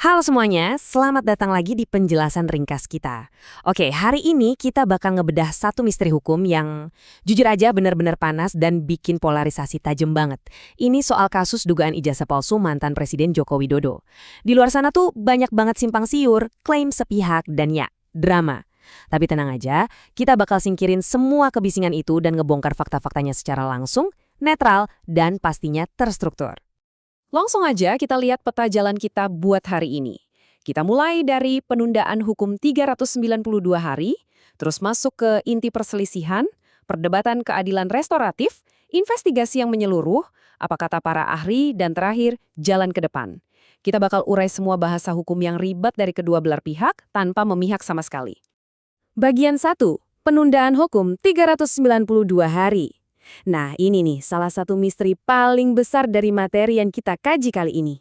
Halo semuanya, selamat datang lagi di penjelasan ringkas kita. Oke, hari ini kita bakal ngebedah satu misteri hukum yang jujur aja benar-benar panas dan bikin polarisasi tajam banget. Ini soal kasus dugaan ijazah palsu mantan Presiden Joko Widodo. Di luar sana tuh banyak banget simpang siur, klaim sepihak, dan ya, drama. Tapi tenang aja, kita bakal singkirin semua kebisingan itu dan ngebongkar fakta-faktanya secara langsung, netral, dan pastinya terstruktur. Langsung aja kita lihat peta jalan kita buat hari ini. Kita mulai dari penundaan hukum 392 hari, terus masuk ke inti perselisihan, perdebatan keadilan restoratif, investigasi yang menyeluruh, apa kata para ahli, dan terakhir, jalan ke depan. Kita bakal urai semua bahasa hukum yang ribet dari kedua belah pihak tanpa memihak sama sekali. Bagian 1. Penundaan hukum 392 hari. Nah, ini nih salah satu misteri paling besar dari materi yang kita kaji kali ini.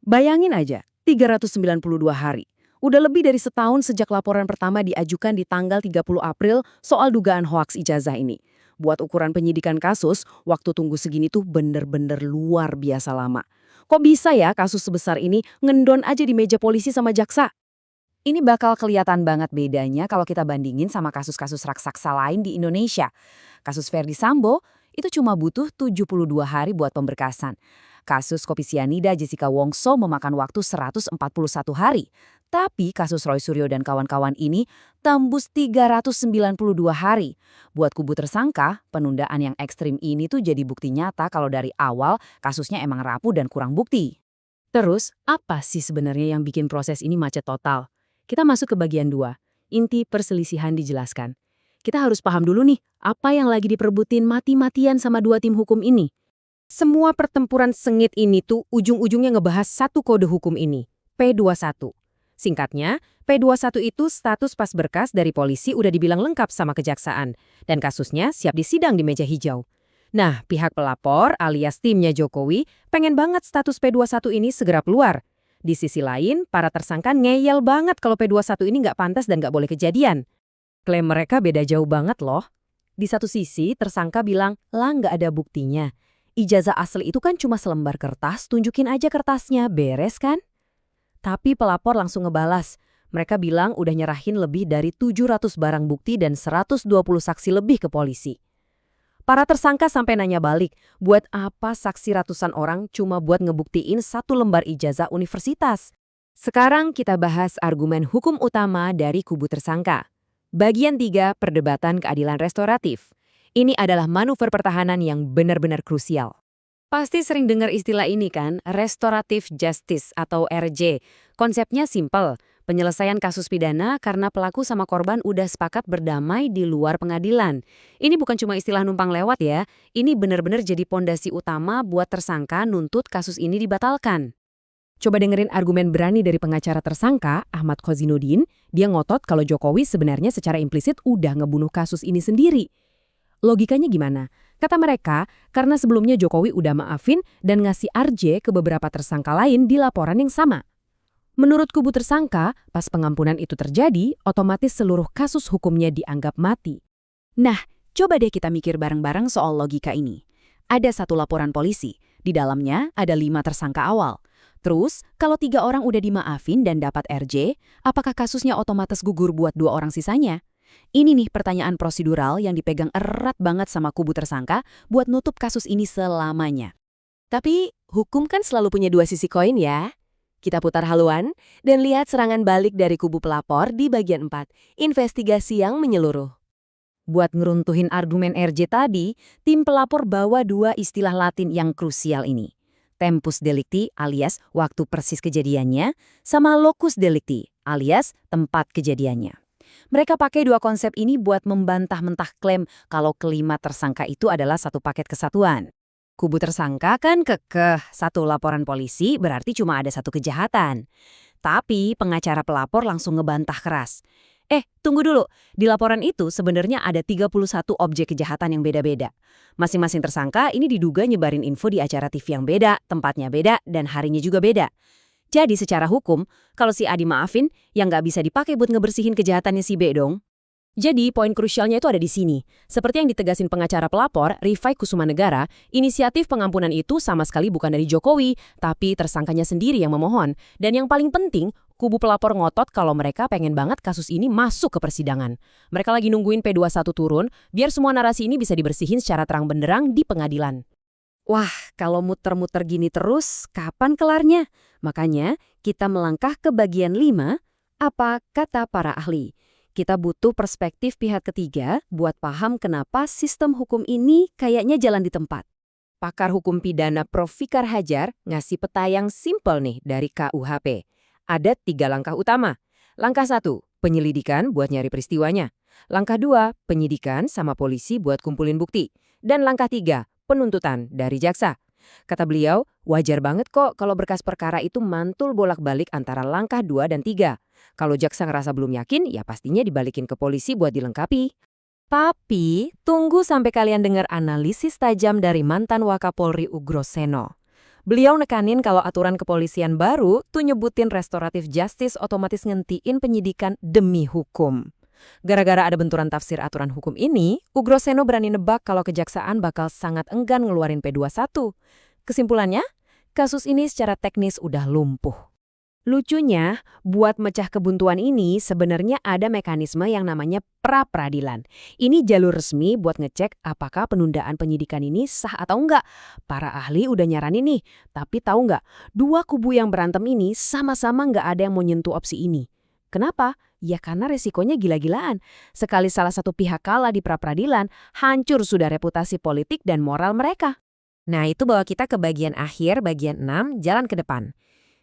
Bayangin aja, 392 hari. Udah lebih dari setahun sejak laporan pertama diajukan di tanggal 30 April soal dugaan hoaks ijazah ini. Buat ukuran penyidikan kasus, waktu tunggu segini tuh bener-bener luar biasa lama. Kok bisa ya kasus sebesar ini ngendon aja di meja polisi sama jaksa? Ini bakal kelihatan banget bedanya kalau kita bandingin sama kasus-kasus raksasa lain di Indonesia. Kasus Ferdy Sambo itu cuma butuh 72 hari buat pemberkasan. Kasus kopi sianida Jessica Wongso memakan waktu 141 hari. Tapi kasus Roy Suryo dan kawan-kawan ini tembus 392 hari. Buat kubu tersangka, penundaan yang ekstrim ini tuh jadi bukti nyata kalau dari awal kasusnya emang rapuh dan kurang bukti. Terus, apa sih sebenarnya yang bikin proses ini macet total? Kita masuk ke bagian 2, inti perselisihan dijelaskan. Kita harus paham dulu nih, apa yang lagi diperbutin mati-matian sama dua tim hukum ini. Semua pertempuran sengit ini tuh ujung-ujungnya ngebahas satu kode hukum ini, P21. Singkatnya, P21 itu status pas berkas dari polisi udah dibilang lengkap sama kejaksaan, dan kasusnya siap disidang di meja hijau. Nah, pihak pelapor alias timnya Jokowi pengen banget status P21 ini segera keluar. Di sisi lain, para tersangka ngeyel banget kalau P21 ini nggak pantas dan nggak boleh kejadian. Klaim mereka beda jauh banget loh. Di satu sisi, tersangka bilang, lah nggak ada buktinya. Ijazah asli itu kan cuma selembar kertas, tunjukin aja kertasnya, beres kan? Tapi pelapor langsung ngebalas. Mereka bilang udah nyerahin lebih dari 700 barang bukti dan 120 saksi lebih ke polisi. Para tersangka sampai nanya balik, buat apa saksi ratusan orang cuma buat ngebuktiin satu lembar ijazah universitas? Sekarang kita bahas argumen hukum utama dari kubu tersangka. Bagian 3, perdebatan keadilan restoratif. Ini adalah manuver pertahanan yang benar-benar krusial. Pasti sering dengar istilah ini kan, restoratif justice atau RJ. Konsepnya simpel. Penyelesaian kasus pidana karena pelaku sama korban udah sepakat berdamai di luar pengadilan. Ini bukan cuma istilah numpang lewat ya, ini benar-benar jadi pondasi utama buat tersangka nuntut kasus ini dibatalkan. Coba dengerin argumen berani dari pengacara tersangka, Ahmad Khozinuddin. Dia ngotot kalau Jokowi sebenarnya secara implisit udah ngebunuh kasus ini sendiri. Logikanya gimana? Kata mereka, karena sebelumnya Jokowi udah maafin dan ngasih RJ ke beberapa tersangka lain di laporan yang sama. Menurut kubu tersangka, pas pengampunan itu terjadi, otomatis seluruh kasus hukumnya dianggap mati. Nah, coba deh kita mikir bareng-bareng soal logika ini. Ada satu laporan polisi, di dalamnya ada 5 tersangka awal. Terus, kalau 3 orang udah dimaafin dan dapat RJ, apakah kasusnya otomatis gugur buat 2 orang sisanya? Ini nih pertanyaan prosedural yang dipegang erat banget sama kubu tersangka buat nutup kasus ini selamanya. Tapi, hukum kan selalu punya 2 sisi koin ya. Kita putar haluan dan lihat serangan balik dari kubu pelapor di bagian 4, investigasi yang menyeluruh. Buat ngeruntuhin argumen RJ tadi, tim pelapor bawa 2 istilah Latin yang krusial ini. Tempus delicti alias waktu persis kejadiannya, sama locus delicti alias tempat kejadiannya. Mereka pakai 2 konsep ini buat membantah-mentah klaim kalau kelima tersangka itu adalah satu paket kesatuan. Kubu tersangka kan kekeh, satu laporan polisi berarti cuma ada satu kejahatan. Tapi pengacara pelapor langsung ngebantah keras. Tunggu dulu, di laporan itu sebenarnya ada 31 objek kejahatan yang beda-beda. Masing-masing tersangka ini diduga nyebarin info di acara TV yang beda, tempatnya beda, dan harinya juga beda. Jadi secara hukum, kalau si A dimaafin, ya nggak bisa dipakai buat ngebersihin kejahatannya si B dong. Jadi, poin krusialnya itu ada di sini. Seperti yang ditegasin pengacara pelapor, Rifai Kusumanegara, inisiatif pengampunan itu sama sekali bukan dari Jokowi, tapi tersangkanya sendiri yang memohon. Dan yang paling penting, kubu pelapor ngotot kalau mereka pengen banget kasus ini masuk ke persidangan. Mereka lagi nungguin P21 turun, biar semua narasi ini bisa dibersihin secara terang benderang di pengadilan. Wah, kalau muter-muter gini terus, kapan kelarnya? Makanya, kita melangkah ke bagian 5, apa kata para ahli. Kita butuh perspektif pihak ketiga buat paham kenapa sistem hukum ini kayaknya jalan di tempat. Pakar hukum pidana Prof. Fikar Hajar ngasih peta yang simpel nih dari KUHP. Ada 3 langkah utama. Langkah 1, penyelidikan buat nyari peristiwanya. Langkah 2, penyidikan sama polisi buat kumpulin bukti. Dan langkah 3, penuntutan dari jaksa. Kata beliau, wajar banget kok kalau berkas perkara itu mantul bolak-balik antara langkah 2 dan 3. Kalau jaksa ngerasa belum yakin, ya pastinya dibalikin ke polisi buat dilengkapi. Tapi, tunggu sampai kalian dengar analisis tajam dari mantan Wakapolri Ugroseno. Beliau nekanin kalau aturan kepolisian baru tuh nyebutin restoratif justice otomatis ngentiin penyidikan demi hukum. Gara-gara ada benturan tafsir aturan hukum ini, Ugroseno berani nebak kalau kejaksaan bakal sangat enggan ngeluarin P21. Kesimpulannya, kasus ini secara teknis udah lumpuh. Lucunya, buat mecah kebuntuan ini sebenarnya ada mekanisme yang namanya pra-peradilan. Ini jalur resmi buat ngecek apakah penundaan penyidikan ini sah atau enggak. Para ahli udah nyaranin nih, tapi tahu nggak, 2 kubu yang berantem ini sama-sama nggak ada yang mau nyentuh opsi ini. Kenapa? Ya karena resikonya gila-gilaan. Sekali salah satu pihak kalah di pra-peradilan, hancur sudah reputasi politik dan moral mereka. Nah, itu bawa kita ke bagian akhir, bagian 6, jalan ke depan.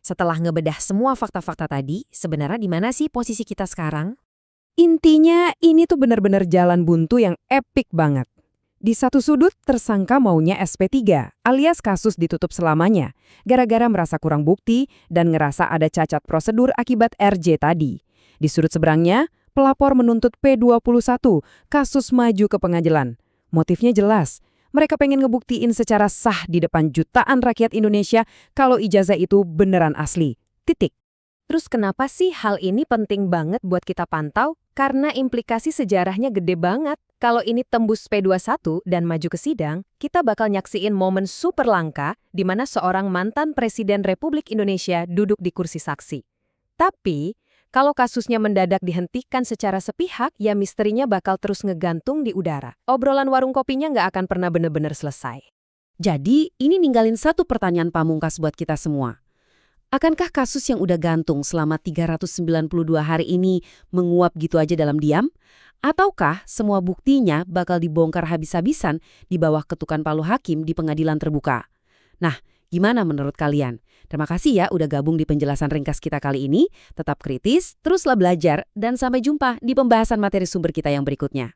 Setelah ngebedah semua fakta-fakta tadi, sebenarnya di mana sih posisi kita sekarang? Intinya, ini tuh benar-benar jalan buntu yang epik banget. Di satu sudut, tersangka maunya SP3, alias kasus ditutup selamanya, gara-gara merasa kurang bukti dan ngerasa ada cacat prosedur akibat RJ tadi. Di sudut seberangnya, pelapor menuntut P21, kasus maju ke pengadilan. Motifnya jelas, mereka pengen ngebuktiin secara sah di depan jutaan rakyat Indonesia kalau ijazah itu beneran asli. Titik. Terus kenapa sih hal ini penting banget buat kita pantau? Karena implikasi sejarahnya gede banget. Kalau ini tembus P21 dan maju ke sidang, kita bakal nyaksiin momen super langka di mana seorang mantan Presiden Republik Indonesia duduk di kursi saksi. Tapi, kalau kasusnya mendadak dihentikan secara sepihak, ya misterinya bakal terus ngegantung di udara. Obrolan warung kopinya nggak akan pernah bener-bener selesai. Jadi, ini ninggalin satu pertanyaan pamungkas buat kita semua. Akankah kasus yang udah gantung selama 392 hari ini menguap gitu aja dalam diam? Ataukah semua buktinya bakal dibongkar habis-habisan di bawah ketukan palu hakim di pengadilan terbuka? Nah, gimana menurut kalian? Terima kasih ya udah gabung di penjelasan ringkas kita kali ini. Tetap kritis, teruslah belajar, dan sampai jumpa di pembahasan materi sumber kita yang berikutnya.